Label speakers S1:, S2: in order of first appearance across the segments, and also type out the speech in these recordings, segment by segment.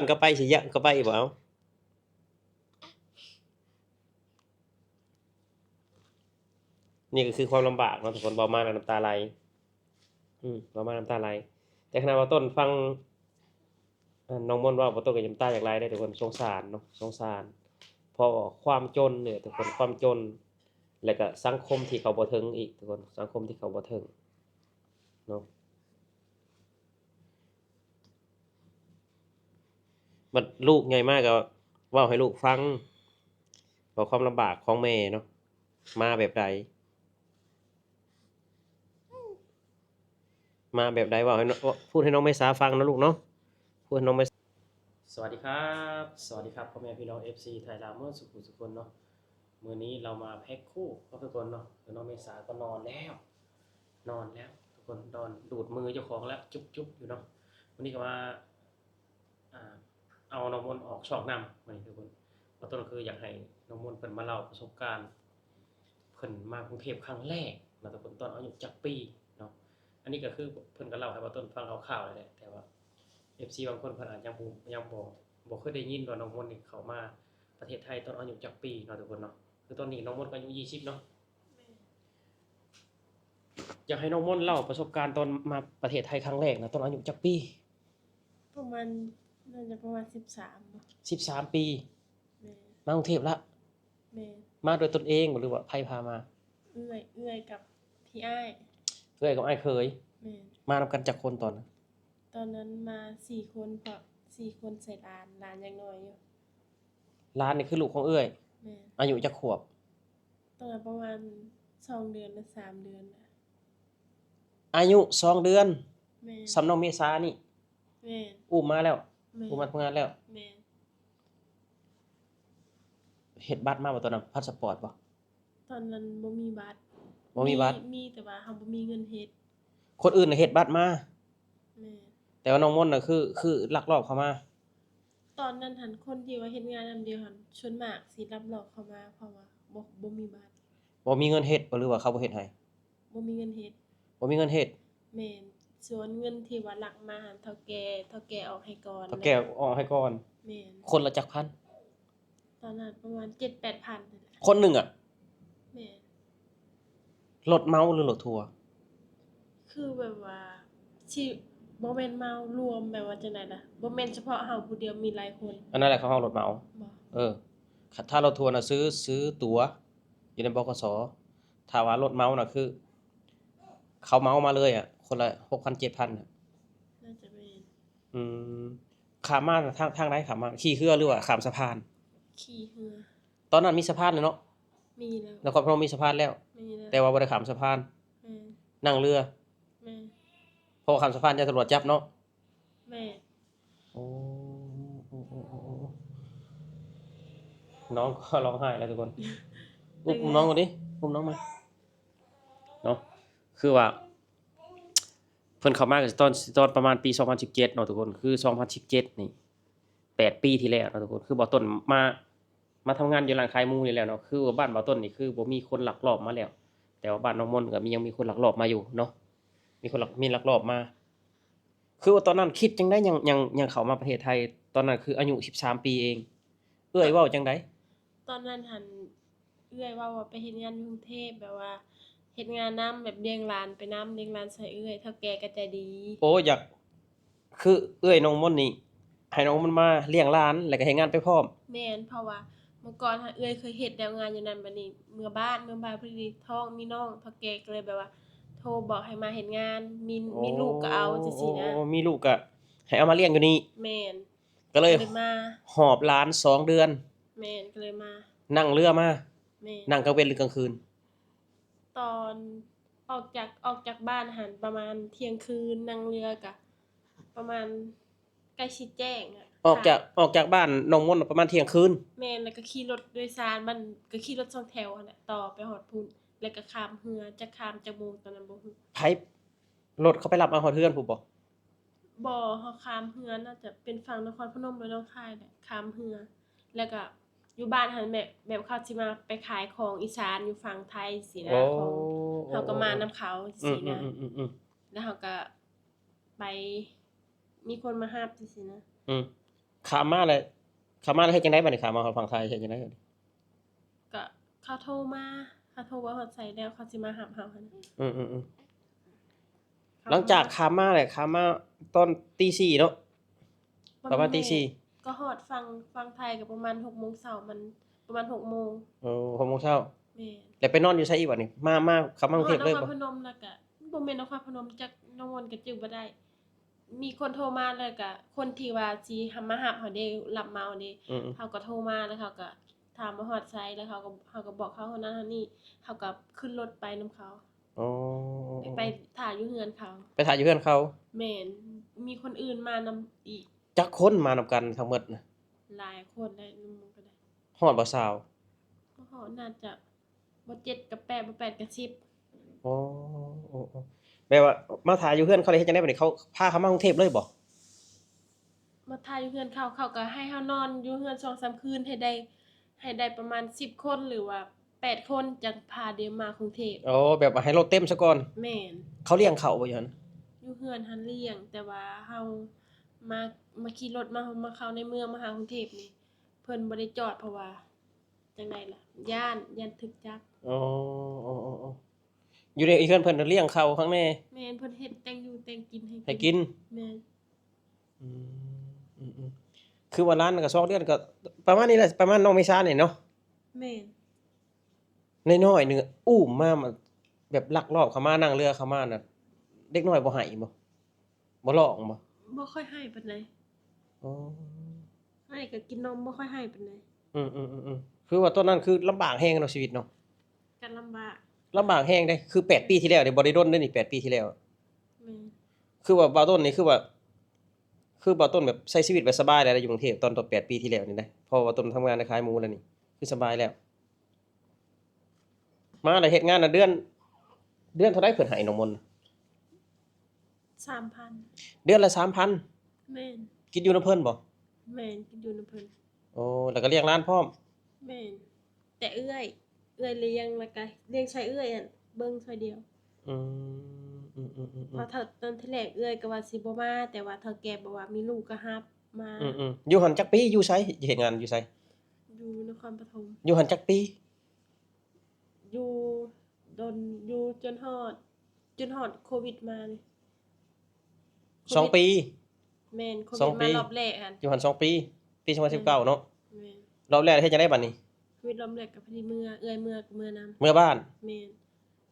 S1: มันก็ไปสิยะก็ไปบ่เอานี่ก็คือความลำบากเนาะทุกคนเว้ามาแล้วน้ำตาไหลเว้ามาน้ำตาไหลแต่ขณะว่าต้นฟังน้องม่อนเว้าบ่ต้นก็น้ำตาอยากไหลเด้อทุกคนสงสารเนาะสงสารเพราะความจนเนี่ยทุกคนความจนแล้วก็สังคมที่เขาบ่ถึงอีกทุกคนสังคมที่เขาบ่ถึงเนาะบัดลูกใหญ่มาก็เว้าให้ลูกฟังว่าความลำบากของแม่เนาะมาแบบใดมาแบบใดเว้าให้พูดให้น้องเมษาฟังเนาะลูกเนาะพูดให้น้องเม สวัสดีครับสวัสดีครับพ่อแม่พี่น้อง FC ไทยลาวเมื่อสุขุสุคนเนาะมื้อนี้เรามาแพ็กคู่กับทุกคนเนาะคือน้องเมษาก็นอนแล้วทุกคนนอนดูดมือเจ้าของแล้วจุ๊บๆอยู่เนาะวันนี้ก็มาเอาน้องมนต์ออกช่องนำมื้อนี้ทุกคนเพราะต้นคืออยากให้น้องมนต์เพิ่นมาเล่าประสบการณ์เพิ่นมากรุงเทพครั้งแรกเนาะทุกคนตอนอายุจักปีเนาะอันนี้ก็คือเพิ่นก็เล่าให้ว่าต้นฟังคร่าวๆเลยแหละแต่ว่า FC บางคนเพิ่นอาจยังบ่เคยได้ยินว่าน้องมนต์นี่เข้ามาประเทศไทยตอนอายุจักปีเนาะทุกคนเนาะคือตอนนี้น้องมนต์ก็อายุ20เนาะอยากให้น้องมนต์เล่าประสบการณ์ตอนมาประเทศไทยครั้งแรกนะตอนอายุจักปี
S2: ประมาณน่าจะประมาณ13บ่
S1: 13ปี
S2: แม่
S1: มากรุงเทพละ
S2: แม่
S1: มาโดยตนเองบ่หรือว่าไผพามา
S2: เอื้อยกับพี่อ้าย
S1: เอื้อยกับอ้ายเคย
S2: แม่
S1: มานำกันจักคนตอนนั้น
S2: ตอนนั้นมา4คนเพราะ4คนใส่หลานยังน้อยอยู่
S1: หลานนี่คือลูกของเอื้อย
S2: แม่
S1: อายุจักขวบ
S2: ตอนนั้นประมาณ2เดือนหรือ3เดือนน่ะ
S1: อายุ2เดือน
S2: แม่
S1: สำน้องเมษานี่
S2: แม่
S1: อุ้มมาแล้ว
S2: แม่
S1: อุ้มมาทำงานแล้ว
S2: แม่
S1: เฮ็ดบัตรมาบ่ตอนนั้นพาสปอร์ตบ่
S2: ตอนนั้นบ่มีบัตร
S1: บ่มีบัตร
S2: มีแต่ว่าเราบ่มีเงินเฮ็ด
S1: คนอื่นน่ะเฮ็ดบัตรมา
S2: แม่
S1: แต่ว่าน้องมนต์น่ะคือลักลอบเข้ามา
S2: ตอนนั้นหันคนที่ว่าเฮ็ดงานนำเดียวหันส่วนมากสิรับหลอกเข้ามาเพราะว่าบ่มีบัตร
S1: บ่มีเงินเฮ็ดบ่หรือว่าเขาบ่เฮ็ดให้
S2: บ่มีเงินเฮ็ด
S1: บ่มีเงินเฮ็ด
S2: แม่นส่วนเงินที่ว่าลักมาหั้นเฒ่าแก่ออกให้ก่อน
S1: เฒ่าแก่ออกให้ก่อน
S2: แม่น
S1: คนละจักพัน
S2: ตอนนั้นประมาณ 7-8,000นั่นแหละ
S1: คนหนึ่งอะ
S2: แม่น
S1: รถเมาหรือรถทัวร์
S2: คือแบบว่าสิบ่แม่นเมารวมแบบว่าจังได๋ล่ะบ่แม่นเฉพาะเฮาผู้เดียวมีหลายคน
S1: อันนั้นแหละเขาเฮารถเมา
S2: บ่
S1: เออถ้ารถทัวร์น่ะซื้อตั๋วอยู่ในบขสถ้าว่ารถเมาน่ะคือเขาเมามาเลยอะคนละ6,000 7,000น่ะ
S2: น่าจะแม่น
S1: อืมข้ามมาทางใดข้ามมาขี่เรือหรือว่าข้ามสะพาน
S2: ขี่เรือ
S1: ตอนนั้นมีสะพานแล้วเนาะ
S2: มีแล้ว
S1: นครพนมมีสะพานแล้ว
S2: มีแล้ว
S1: แต่ว่าบ่ได้ข้ามสะพาน
S2: แม่น
S1: นั่งเรือ
S2: แม่น
S1: เพราะว่าข้ามสะพานยันตำรวจจับเนาะ
S2: แม่น
S1: โอ้น้องก็ร้องไห้แล้วทุกคนอุ้มน้องก่อนดิอุ้มน้องมาเนาะคือว่าเพิ่นเข้ามาก็ตอนประมาณปี2017เนาะทุกคนคือ2017นี่8ปีที่แล้วเนาะทุกคนคือบ่ต้นมาทำงานอยู่ร้านขายหมูนี่แหละเนาะคือว่าบ้านบ่ต้นนี่คือบ่มีคนลักลอบมาแล้วแต่ว่าบ้านน้องมนต์ก็ยังมีคนลักลอบมาอยู่เนาะมีลักลอบมาคือว่าตอนนั้นคิดจังได๋ยังเข้ามาประเทศไทยตอนนั้นคืออายุ13ปีเองเอ้ยเว้าจังได๋
S2: ตอนนั้นหันเอื้อยเว้าว่าไปเฮ็ดงานอยู่กรุงเทพแบบว่าเฮ็ดงานนำแบบเลี้ยงหลานไปนำเลี้ยงหลานใส่เอื้อยเฒ่าแก่ก็ใจดี
S1: โอ้อยากคือเอ้ยน้องมนต์นี่ให้น้องมันมาเลี้ยงหลานแล้วก็เฮ็ดงานไปพร้อม
S2: แม่นเพราะว่าเมื่อก่อนหั้นเอื้อยเคยเฮ็ดแล้วงานอยู่นั่นบัดนี้เมื่อบ้านพอดีท้องมีน้องเฒ่าแก่ก็เลยแบบว่าโทรบอกให้มาเฮ็ดงานมีลูกก็เอาจังซี่นะ
S1: มีลูกก็ให้เอามาเลี้ยงอยู่นี่
S2: แม่น
S1: ก็เลย
S2: มา
S1: หอบหลาน2เดือน
S2: แม่นก็เลยมา
S1: นั่งเรือมา
S2: แม่น
S1: นั่งกลางเว้นหรือกลางคืน
S2: ตอนออกจากบ้านหันประมาณเที่ยงคืนนั่งเรือก็ประมาณใกล้สิแจ้งอะ
S1: ออกจากบ้านน้องมนต์ประมาณเที่ยงคืน
S2: แม่นแล้วก็ขี่รถโดยสารมันก็ขี่รถ2แถวหั่นน่ะต่อไปฮอดพุ่นแล้วก็ข้ามเรือจักข้ามจักโมงตอนนั้นบ่ฮู้
S1: ไผรถเขาไปรับเอาฮอดเรือนพู้นบ่
S2: บ่เฮาข้ามเรือน่าจะเป็นฝั่งนครพนมหรือหนองคายแหละข้ามเรือแล้วก็อยู่บ้านหันแบบเขาสิมาไปขายของอีสานอยู่ฝั่งไทยสินะของเฮาก็มานำเขาจังซี่นะแล้วเฮาก็ไปมีคนมารับจังซี่นะ
S1: ขามมาเลยขามมาแล้วเฮ็ดจังได๋บัดนี้ขามมาฝั่งไทยเฮ็ดจังได๋บัดนี้
S2: ก็เขาโทรมาเขาโทรว่าฮอดไสแล้วเขาสิมารับเราหั่นน่ะ
S1: อือๆๆห
S2: เขา
S1: ลังจากขามมาแหละขามมาตอนตี4เนาะประมาณตี4
S2: ก็ฮอดฝั่งไทยก็ประมาณ6โมงเช้ามันประมาณ6โมง
S1: โอ้6โมงเช้า
S2: แม่น
S1: แล้วไปนอนอยู่ไสอีกบัดนี้มาขามมากรุงเทพเลยบ่
S2: นครพนมแล้วก็บ่แม่นนครพนมจักน้องมนต์ก็จื้อบ่ได้ มีคนโทรมาแล้วก็คนที่ว่าสิมารับเฮาเด้รับเหมาเด้
S1: อือ
S2: เขาก็โทรมาแล้วเขาก็ถามว่าฮอดไสแล้วเขาก็บอกเขาเท่านั้นเท่านี้เขาก็ขึ้นรถไปนำเขา
S1: ๆอ๋อ
S2: ไปท่าอยู่เฮือนเขา
S1: ไปถ่ายอยู่เฮือนเขา
S2: แม่นมีคนอื่นมานำอีก
S1: จักคนมานำกันทั้งหมดน่ะ
S2: หลายคนได้นำก็ได้
S1: ฮอดบ่20
S2: บ่ฮอดน่าจะบ่7ก็8บ่8ก็10
S1: อ๋อแปลว่ามาถ่ายอยู่เฮือนเขาเลยเฮ็ดจังได๋บัดนี้เขาพาเขามากรุงเทพเลยบ่
S2: มาท่าอยู่เฮือนเขาเขาก็ให้เฮานอนอยู่เฮือน2-3คืนให้ได้ประมาณ10คนหรือว่า8คนจังพาเดมากรุงเทพ
S1: อ๋อแบบว่าให้รถเต็มซะก่อน
S2: แม่น
S1: เขาเลี้ยงข้าวบ่อยู่หั่น
S2: อยู่เฮือนหั้นเลี้ยงแต่ว่าเฮามามาขี่รถมาเข้าในเมืองมาหากรุงเทพนี่เพิ่นบ่ได้จอดเพราะว่าจังได๋ล่ะย้านถึกจับ
S1: อ๋อๆๆอยู่ในอีเฮือนเพิ่นน่ะเลี้ยงข้าวข้างใน
S2: แม่นเพิ่นเฮ็ดแต่งอยู่แต่งกินให้
S1: ให้กิน
S2: แม่น
S1: อือือๆคือว่าร้านก็2เดือนก็ประมาณนี้แหละประมาณน้องเมษานี่เนาะ
S2: แม่น
S1: น้อยๆหนึ่งอะอุ้มมามันแบบลักลอบเข้ามานั่งเรือเข้ามาน่ะเด็กน้อยบ่ให้บ่ร้องบ่
S2: บ่ค่อยให้ปานใด
S1: อ๋อ
S2: ให้ก็กินนมบ่ค่อยให้ปานใด
S1: อือๆๆๆคือว่าตอนนั้นคือลำบากแฮงเนาะชีวิตเนาะ
S2: ก็ลำบาก
S1: ลำบากแฮงเด้คือ8ปีที่แล้วนี่บ่ได้ดนเด้นี่8ปีที่แล้ว
S2: แม่น
S1: คือว่าบ่าวต้นนี่คือว่าคือบ่าวต้นแบบใช้ชีวิตแบบสบายแล้วอยู่กรุงเทพตอน8ปีที่แล้วนี่นะเพราะว่าต้นทำงานในขายหมูแล้วนี่คือสบายแล้วมาแล้วเฮ็ดงานน่ะเดือนเท่าใดเพิ่นให้น้องมนต์
S2: 3,000
S1: เดือนละ3,000
S2: แม่น
S1: กินอยู่นำเพิ่นบ่
S2: แม่นกินอยู่นำเพิ่น
S1: โอ้แล้วก็เลี้ยงหลานพร้อม
S2: แม่นแต่เอื้อยเลี้ยงแล้วก็เลี้ยงใช้เอื้อยอั่นเบิ่งช่อยเดียว
S1: อืมอื
S2: เพราะ
S1: อๆๆๆ
S2: ถ้าตอนที่แรกเอื้อยก็ว่าสิบ่มาแต่ว่าเฒ่าแก่บอกว่ามีลูกก็รับมา
S1: อือๆอยู่หั้นจักปีอยู่ไสเฮ็ดงานอยู่ไส
S2: อยู่นครปฐม
S1: อยู่หั้นจักปี
S2: อยู่ดนอยู่จนฮอดโควิดมานี่โควิ
S1: 2
S2: ด
S1: ปี
S2: แม่นโควิด
S1: 2ปี
S2: มารอบแรกหั่น
S1: อยู่หั้น2ปีปี2019เนาะ
S2: แม่น
S1: รอบแรกเฮ็ดจังได๋บัดนี้
S2: โควิดรอบแรกก็พอดีเอื้อยเมื่อก็เมื่อนำ
S1: เมื่อบ้าน
S2: แม่น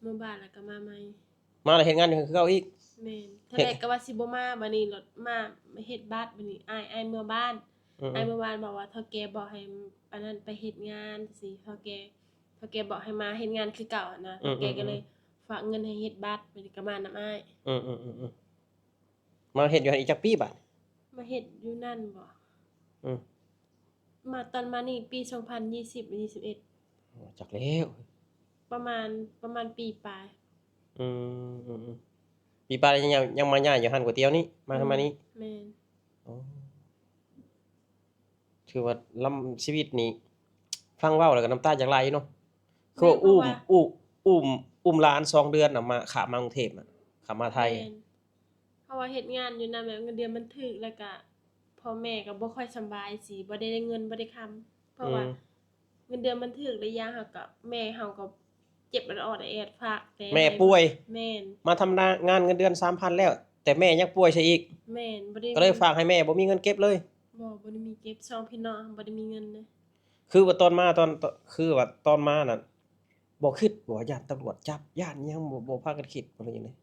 S2: เมื่อบ้านแล้วก็มาใหม่
S1: มาแล้วเฮ็ดงานอยู่คือเก่าอีก
S2: แม่นที
S1: เฮ็ด
S2: แรกก็ว่าสิบ่มาบัดนี้รถมาเฮ็ดบัตรบัดนี้อ้ายเมื่อบ้าน
S1: อื
S2: อ้าย
S1: อ
S2: เมื่อบ้านบอกว่าเฒ่าแก่บอกให้อันนั้นไปเฮ็ดงานสิเฒ่าแก่บอกให้มาเฮ็ดงานคือเก่าอะนะ
S1: ๆอื
S2: เฒ่าแก่ก็เลย
S1: อๆ
S2: ฝากเงินให้เฮ็ดบัตรบัดนี้ก็มานำอ้าย
S1: ๆอือๆมาเฮ็ดอยู่หั้นอีกจักปีบัด
S2: มาเฮ็ดอยู่นั่นบ่
S1: อือ
S2: มาตอนมานี่ปี2020หรือ21
S1: จักแล้ว
S2: ประมาณปีปลาย
S1: อือๆปีปลายยังมาย้ายอยู่ร้านก๋วยเตี๋ยวนี้มาทำมานี้
S2: แม่น
S1: อ๋อถือว่าลำชีวิตนี่ฟังเว้าแล้วก็น้ำตาอยากไหลเนาะคือว่า
S2: แม่นเพราะว่า
S1: อุ้มหลาน2เดือนน่ะมาข้ามมากรุงเทพอะข้ามมาไทย
S2: แม่นเพราะว่าเฮ็ดงานอยู่นั่นแบบเงินเดือนมันถึกแล้วก็พ่อแม่ก็บ่ค่อยสำบายสิบ่ได้เงินบ่ได้คำเพราะว่า เงินเดือนมันถึกระยะหักกับแม่เฮาก็เจ็บออดๆแอดๆฝากแต่
S1: แม่ป่วย
S2: แม่น
S1: มาทำงานเงินเดือน 3,000แล้วแต่แม่ยังป่วยซะอีก
S2: แม่นบ่ได้
S1: ก็เลยฝากให้แม่บ่มีเงินเก็บเลย
S2: บ่ได้มีเก็บสองพี่น้องบ่ได้มีเงินเลย
S1: คือว่าตอนคือว่าตอนมาน่ะบ่คิดว่าย้านตำรวจจับย้านหยังบ่พากันคิดบ่ได้หยังเลย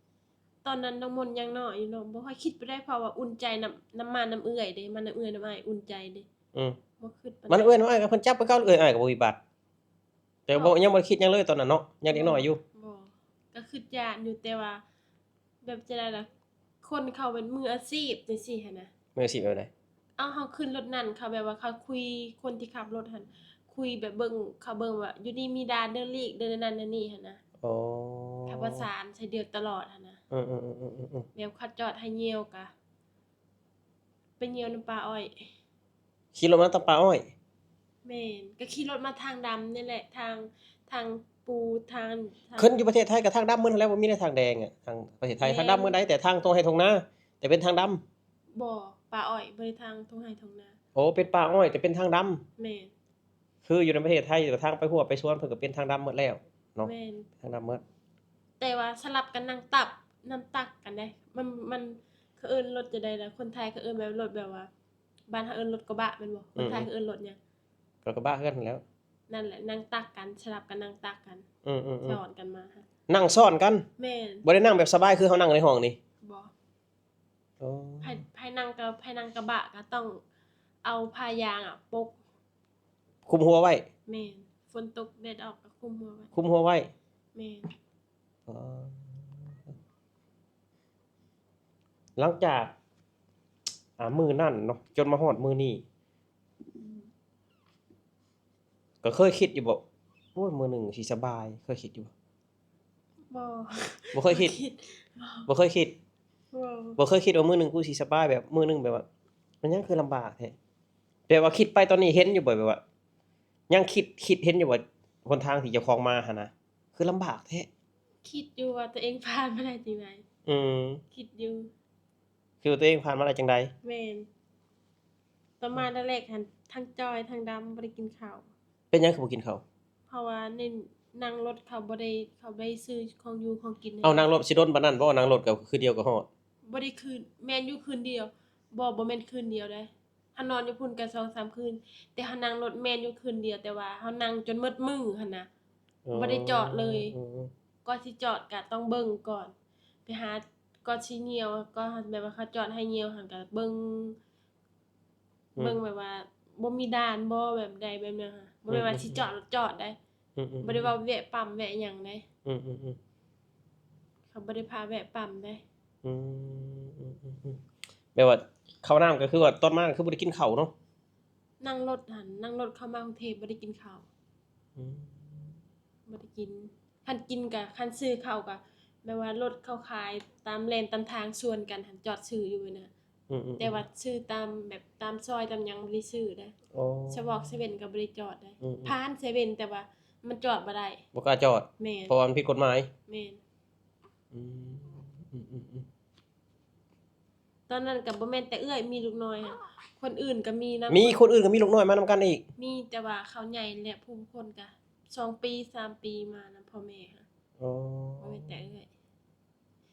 S2: ตอนนั้นน้องมนต์ยังน้อยอยู่เนาะบ่ค่อยคิดไปได้เพราะว่าอุ่นใจน้ำมาน้ำเอื้อยเด้มาน้ำเอื้อยน้ำอ้ายอุ่นใจเด้
S1: อืม
S2: บ่คิดปาน
S1: มัน
S2: ใด
S1: เอิ้นว่าอ้ายก็เพิ่นจับไปเก่าเอ้ยอ้ายก็บ่มีบัตรแต่บ่ยังบ่ได้คิดหยังเลยตอนนั้นเนาะยังเด็กน้อยอยู่
S2: บ่ก็คิดย้านอยู่แต่ว่าแบบจะได้ล่ะคนเขาเป็นมืออาชีพจังซี่หันน่ะ
S1: มืออาชีพแบบใด
S2: เอาเขาขึ้นรถนั่นเขาแบบว่าเขาคุยคนที่ขับรถหั่นคุยแบบเขาเบิ่งว่าอยู่นี่มีด่านเด้อลีกเด้อนั่นเด้อนี่หั่นนะ
S1: อ๋อ
S2: เขาประสานใช้เดียวตลอดหั่นนะ
S1: เออๆๆๆ
S2: แบบเขาจอดให้เหยี่ยวกะไปเหยี่ยวน้ำปลาอ้อย
S1: ๆขี่รถมาตามป่าอ้อย
S2: แม่นก็ขี่รถมาทางดำนี่แหละทางปูทาง
S1: ขึ้นอยู่ประเทศไทยก็ทางดำเหมือนหั้นแหล้วบ่มีแต่ทางแดงอะทางประเทศไทยทางดำเหมือนใดแต่ทางตรงไห้ตรงนาแต่เป็นทางดำ
S2: บ่ปลาอ้อยบ่ได้ทางทุ่งไร่ทุ่งนา
S1: โอ้เป็นป่าอ้อยแต่เป็นทางดำ
S2: แม่น
S1: คืออยู่ในประเทศไทยแต่ทางไปหัวไปสวนเพิ่นก็เป็นทางดำหมดแล้วเนาะ
S2: แม่น
S1: ทางดำหมด
S2: แต่ว่าสลับกันนั่งตักกันได้มันเขาเอิ้นรถจะได้ล่ะคนไทยเขาเอิ้นแบบรถแบบว่าบ้านเขาเอิ้นรถกระบะแม่นบ่คนไทยเขาเอิ้นรถหยัง
S1: ก็กระบะคือกันนั่นแหล้ว
S2: นั่นแหละนั่งตักกันสลับกันนั่งตักกัน
S1: อืม
S2: สอนกันมาค่ะ
S1: ๆนั่งซ้อนกัน
S2: แม่น
S1: บ่ได้นั่งแบบสบายคือเฮานั่งในห้องนี่
S2: บ่
S1: อ๋อ
S2: ไผนั่งกระบะก็ต้องเอาผ้ายางอะปก
S1: คุมหัวไว้
S2: แม่นฝนตกแดดออกก็คลุมหัวไว้
S1: คุมหัวไว้
S2: แม่น
S1: อ๋อหลังจากมื้อนั้นเนาะจนมาฮอดมื้อนี้ก็เคยคิดอยู่บ่โอ้ยมื้อหนึงสิสบายเคยคิดอยู่บ่
S2: บ่
S1: บ่เคยคิด บ่เคยคิด
S2: บ่
S1: บ่เคยคิดว่ามื้อหนึงกูสิสบายแบบมื้อหนึงแบบว่า มันยังคือลำบากแท้แต่ว่าคิดไปตอนนี้เห็นอยู่บ่แบบว่า ยังคิดเห็นอยู่ว่าหนทางที่เจ้าของมาหั่นน่ะคือลำบากแท้
S2: คิดอยู่ว่าตัวเองผ่านมาได้จังได
S1: อืม
S2: คิดอยู่
S1: คือตัวเองผ่านมาได้จังใด
S2: แม่นประมาณแรกๆหันทั้งจอยทั้งดำบ่ได้กินข้าว
S1: เป็นหยังคือบ่กินข้าว
S2: เพราะว่าในนั่งรถเขาบ่ได้ซื้อของอยู่ของกินให้
S1: เอานั่งรถสิดนปานนั้นบ่นั่งรถก็คือเดียวก็ฮอด
S2: บ่ได้คืนแม่นอยู่คืนเดียวบ่แม่นคืนเดียวเด้เฮานอนอยู่พุ่นกัน2-3 คืน แต่เฮานั่งรถแม่นอยู่คืนเดียวแต่ว่าเฮานั่งจนหมดมื้อหั่นน่ะ บ่ได้จอดเลย
S1: อืม
S2: ก่อนสิจอดก็ต้องเบิ่งก่อน ไปหาก่อนสิเหยียวก็แบบว่าเขาจอดให้เหยียวหั่นก็เบิ่งแบบว่าบ่มีด่านบ่แบบใดแบบนั้นค่ะบ่แม่นว่าสิจอดรถจอดได้
S1: อืม
S2: บ่ได้ว่าแวะปั๊มแวะหยังได้
S1: อืม
S2: เขาบ่ได้พาแวะปั๊มได้
S1: อืมแบบว่าข้าวน้ำก็คือว่าตอนมาคือบ่ได้กินข้าวเนาะ
S2: นั่งรถเข้ามากรุงเทพบ่ได้กินข้าว
S1: อืม
S2: บ่ได้กินคันกินก็คันซื้อข้าวก็แบบว่ารถเขาขายตามเลนตามทางสวนกันหันจอดซื้ออยู่นะ
S1: อืม
S2: แต่ว่าซื้อตามแบบตามซอยตามหยังบ่ได้ซื้อได้
S1: อ๋อ
S2: เฉพาะเซเว่นก็บ่ได้จอดได้
S1: อืม
S2: ผ่านเซเว่นแต่ว่ามันจอดบ่ได้
S1: บ่กล้าจอด
S2: แม่น
S1: เพราะว่ามันผิดกฎหมาย
S2: แม่น
S1: อืม
S2: ตอนนั้นก็บ่แม่นแต่เอื้อยมีลูกน้อยค่ะคนอื่นก็มีนะ
S1: มีคนอื่นก็มีลูกน้อยมานำกันอีก
S2: มีแต่ว่าเขาใหญ่และผู้คนก็2 ปี 3 ปีมานํพ่อแม่ค่ะ
S1: อ๋อ
S2: บ่แม่นแต่เอื้อย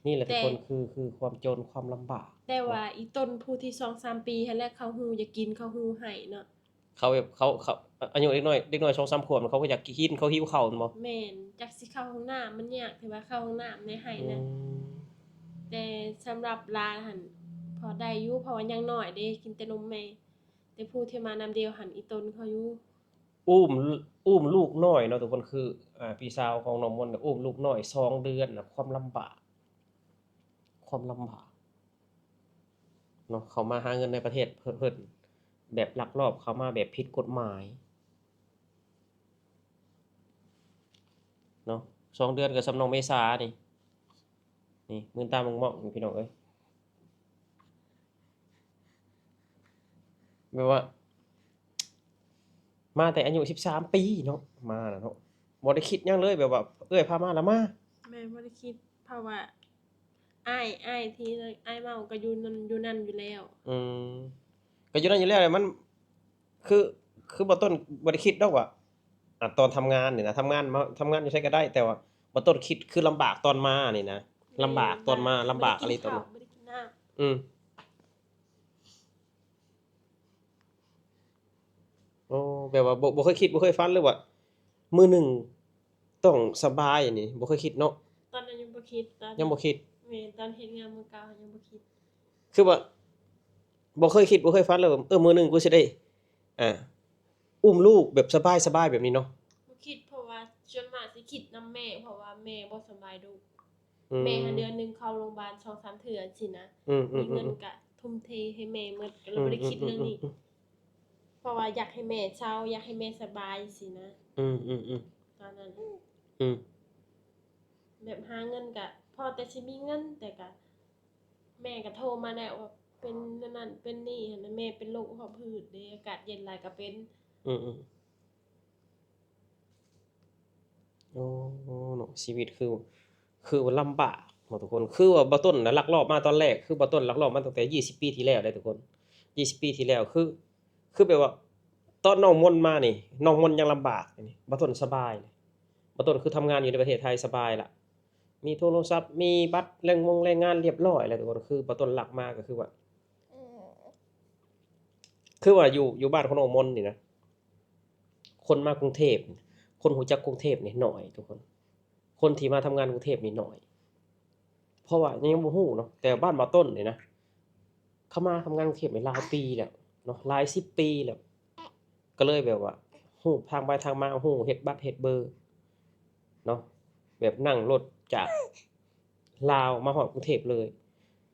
S1: นี่แหละทุกคน
S2: แต่
S1: คือความจนความลำบาก
S2: แต่ว่าอีต้นผู้ที่ 2-3 ปีหั้นแหละเขาฮู้อยากกินเขาฮู้ให้เนาะ
S1: เขาแบบเขาอายุเด็กน้อย 2-3 ขวบเขาก็อยากกินเขาหิวข้าวแม่นบ่
S2: แม่นจักสิเข้าห้องน้ำมันยากที่ว่าเข้าห้องน้ำในไห้นะแต่สำหรับหลานหั่นพอได้อยู่เพราะว่ายังน้อยเด้กินแต่นมแม่แต่ผู้ที่มานำเดียวหั่นอีต้นเขาอยู่
S1: อุ้มลูกน้อยเนาะทุกคนคือพี่สาวของน้องมนต์น่ะอุ้มลูกน้อย2 เดือนน่ะความลำบากเนาะเขามาหาเงินในประเทศเพิ่นแบบลักลอบเข้ามาแบบผิดกฎหมายเนาะ2 เดือนก็สำน้องเมษานี่มื่นตาม่องๆนี่พี่น้องเอ้ยแบบว่า มาแต่อายุ13 ปีเนาะมาน่ะเนาะบ่ได้คิดหยังเลยแบบว่าเอ้ยพามาแล้วมา
S2: แม่บ่ได้คิดเพราะว่าอ้ายที่อ้ายเมาก็อยู่นั่นอยู่แล้ว
S1: อืมก็อยู่นั่นอยู่แล้วแหละมันคือบ่ต้นบ่ได้คิดดอกว่าตอนทำงานนี่นะทำงานอยู่ไสก็ได้ แต่ว่าบ่ต้นคิดคือลำบากตอนมานี่นะลำบากตอนมาลำบากอะไรตอน
S2: บ่ได้กินน้ำ
S1: อืมโอ้แบบว่าบ่เคยคิดบ่เคยฝันเลยว่ามื้อหนึ่งต้องสบายนี่บ่เคยคิดเนาะ
S2: ตอนนั้นยังบ่คิดตอน
S1: ยังบ่คิด
S2: แม่ตอนเฮ็ดงานมื้อเก่ายังบ่คิด
S1: คือว่าบ่เคยคิดบ่เคยฝันเลยว่ามื้อหนึงกูสิได้อ่าอุ้มลูกแบบสบายๆแบบนี้เนาะ
S2: บ่คิดเพราะว่าส่วนมากสิคิดนำแม่เพราะว่าแม่บ่สำบายดู
S1: อืม
S2: แม่หาเดือนหนึงเข้าโรงพยาบาล 2-3 เทื่อสินะ
S1: อืม
S2: มีเงินก็ทุ่มเทให้แม่หมดก็เลยบ่ได้คิดเรื่องนี้ เพราะว่าอยากให้แม่เซาอยากให้แม่สบายสินะ
S1: อืม
S2: ตอนนั้น
S1: อืม
S2: แบบหาเงินก็พอแต่สิมีเงินแต่ก็แม่ก็โทรมาแล้วว่าเป็นนั่นเป็นนี่หั้นนะแม่เป็นโรคหอบหืดเด้อากาศเย็นหลายก็เป็น
S1: อืมโอ้เนาะชีวิตคือว่าลำบากเนาะทุกคนคือว่าบ่ต้นน่ะลักลอบมาตอนแรกคือบ่ต้นลักลอบมาตั้งแต่20 ปีที่แล้วได้ทุกคน20 ปีที่แล้ว คือแบบว่าตอนน้องมนต์มานี่น้องมนต์ยังลำบากนี่บ่ต้นสบายเลยบ่ต้นคือทำงานอยู่ในประเทศไทยสบายล่ะมีโทรศัพท์มีบัตรแรงงานเรียบร้อยแล้วทุกคนคือบ่ต้นหลักมากก็คือว่าอยู่บ้านของน้องมนต์นี่นะคนมากรุงเทพคนรู้จักกรุงเทพนี่น้อยทุกคนคนที่มาทำงานกรุงเทพนี่น้อยเพราะว่ายังบ่ฮู้เนาะแต่บ้านบ่ต้นนี่นะเขามาทำงานกรุงเทพนี่หลายปีแล้วเนาะหลาย10ปีแล้วก็เลยแบบว่าฮู้ทางไปทางมาฮู้เฮ็ดบัตรเฮ็ดเบอร์เนาะแบบนั่งรถจากลาวมาฮอดกรุงเทพเลย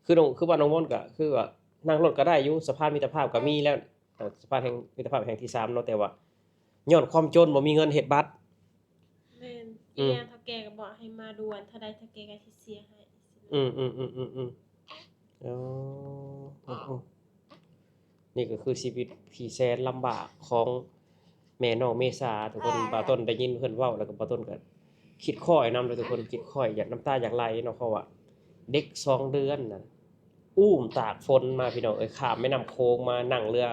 S1: คือบ้านน้องมนต์ก็คือว่านั่งรถก็ได้อยู่สะพานมิตรภาพก็มีแล้วสะพานแห่งมิตรภาพแห่งที่3เนาะแต่ว่าย้อนความจนบ่มีเงินเฮ็ดบัตร
S2: แม่นอีหยังเฒ่าแก่ก็บอกให้มาด่วนถ้าได้เฒ่าแก่ก็สิเสียให้
S1: อืมอ๋อนี่ก็คือชีวิตที่แสนลำบากของแม่น้องเมษาทุกคนบ่าวต้นได้ยินเพิ่นเว้าแล้วก็บ่าวต้นก็คิดคอยนำเลยทุกคนคิดคอยอยากน้ำตาอยากไหลเนาะเพราะว่าเด็ก2เดือนน่ะอุ้มตากฝนมาพี่น้องเอ้ยข้ามแม่น้ำโขงมานั่งเรือ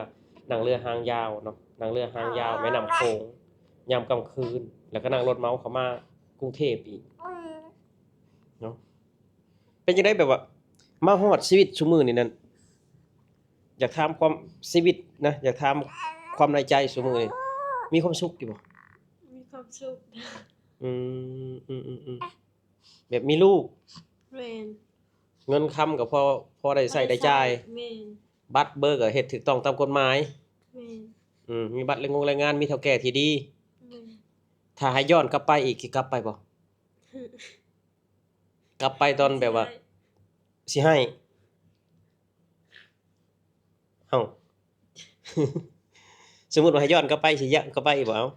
S1: หางยาวเนาะนั่งเรือหางยาวแม่น้ำโขงยามกลางคืนแล้วก็นั่งรถเมาเข้ามากรุงเทพอีกเนาะเป็นจังได๋แบบว่ามาฮอดชีวิตซุมื้อนี้นั่นอยากถามความชีวิตนะอยากถามความในใจซุมื้อนี้มีความสุขอยู่บ่
S2: มีความสุข
S1: อืมแบบมีลูก
S2: แม่น
S1: เงินคำก็พอได้ใช้ได้จ่าย
S2: แม่น
S1: บัตรเบอร์ก็เฮ็ดถูกต้องตามกฎหมาย
S2: แม่น
S1: มีบัตรแรงงานมีเฒ่าแก่ที่ดี
S2: แม่น
S1: ถ้าให้ย้อนกลับไปอีกสิกลับไปบ่กลับไปตอนแบบว่าสิให้เอ้า สมมุติว่าให้ย้อนกลับไปสิย้อนกลับไปอีกบ่เอ้า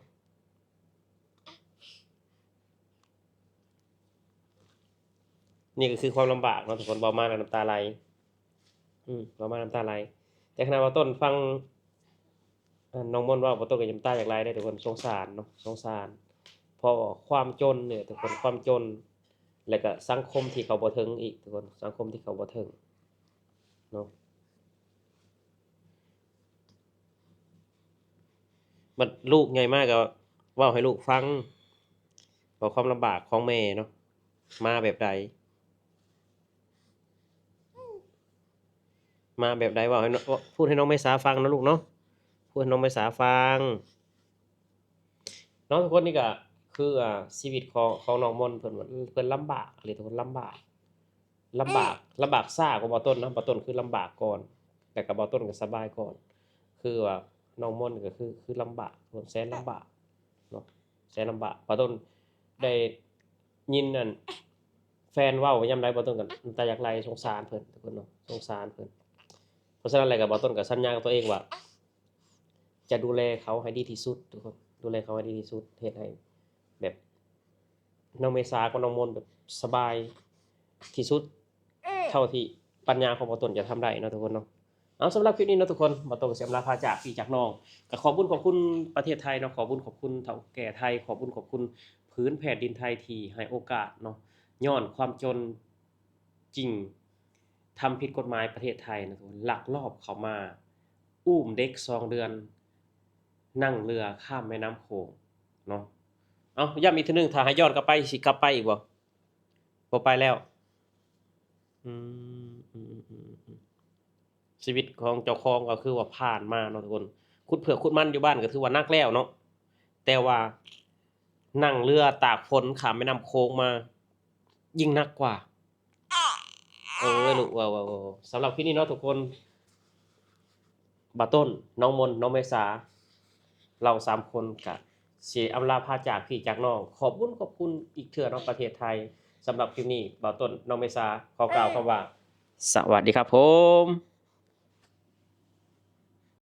S1: นี่ก็คือความลำบากเนาะทุกคนเว้ามาแล้วน้ำตาไหลเว้ามาน้ำตาไหลแต่ขณะว่าต้นฟังน้องม่อนเว้าบ่ต้นก็น้ำตาอยากไหลได้ทุกคนสงสารเนาะสงสารเพราะความจนเนี่ยทุกคนความจนแล้วก็สังคมที่เขาบ่ถึงอีกทุกคนสังคมที่เขาบ่ถึงเนาะบัดลูกใหญ่มาก็เว้าให้ลูกฟังว่าความลำบากของแม่เนาะมาแบบใดเว้าให้พูดให้น้องเมษาฟังนะลูกเนาะพูดให้น้องเมษาฟังเนาะทุกคนนี่ก็คือชีวิตของน้องม่อนเพิ่นลำบากทุกคนลำบากช้ากว่าบ่ต้นนะบ่ต้นคือลำบากก่อนแต่ก็บ่ต้นก็สบายก่อนคือว่าน้องม่อนก็คือลำบากแสนลำบากเนาะแสนลำบากบ่ต้นได้ยินนั่นแฟนเว้ายามใดบ่ต้นก็น้ำตาอยากไหลสงสารเพิ่นทุกคนเนาะสงสารเพิ่นเพราะฉะนั้นแล้วก็บ่ต้นก็สัญญากับตัวเองว่าจะดูแลเขาให้ดีที่สุดทุกคนดูแลเขาให้ดีที่สุดเฮ็ดให้แบบน้องเมษากับน้องมนต์แบบสบายที่สุดเท่าที่ปัญญาของบ่ต้นจะทำได้เนาะทุกคนเนาะเอาสำหรับคลิปนี้เนาะทุกคนบ่ต้นก็สิอำลาพาจากพี่จากน้องก็ขอบคุณประเทศไทยเนาะขอบคุณเฒ่าแก่ไทยขอบคุณพื้นแผ่นดินไทยที่ให้โอกาสเนาะย้อนความจนจริงทำผิดกฎหมายประเทศไทยนะทุกคนลักลอบเข้ามาอุ้มเด็ก2เดือนนั่งเรือข้ามแม่น้ำโขงเนาะเอาย้ำอีกเทื่อนึงถ้าให้ย้อนกลับไปสิกลับไปอีกบ่ไปแล้วอืมชีวิตของเจ้าของก็คือว่าผ่านมาเนาะทุกคนขุดเผือกขุดมันอยู่บ้านก็ถือว่าหนักแล้วเนาะแต่ว่านั่งเรือตากฝนข้ามแม่น้ำโขงมายิ่งหนักกว่าลูกว้าวๆๆสำหรับคลิปนี้เนาะทุกคนบ่ต้นน้องมนต์น้องเมษาเรา3คนก็สิอำลาพาจากพี่จากน้องขอบคุณอีกเทื่อเนาะประเทศไทยสำหรับคลิปนี้บ่ต้นน้องเมษาขอกล่าวคำว่าสวัสดีครับผม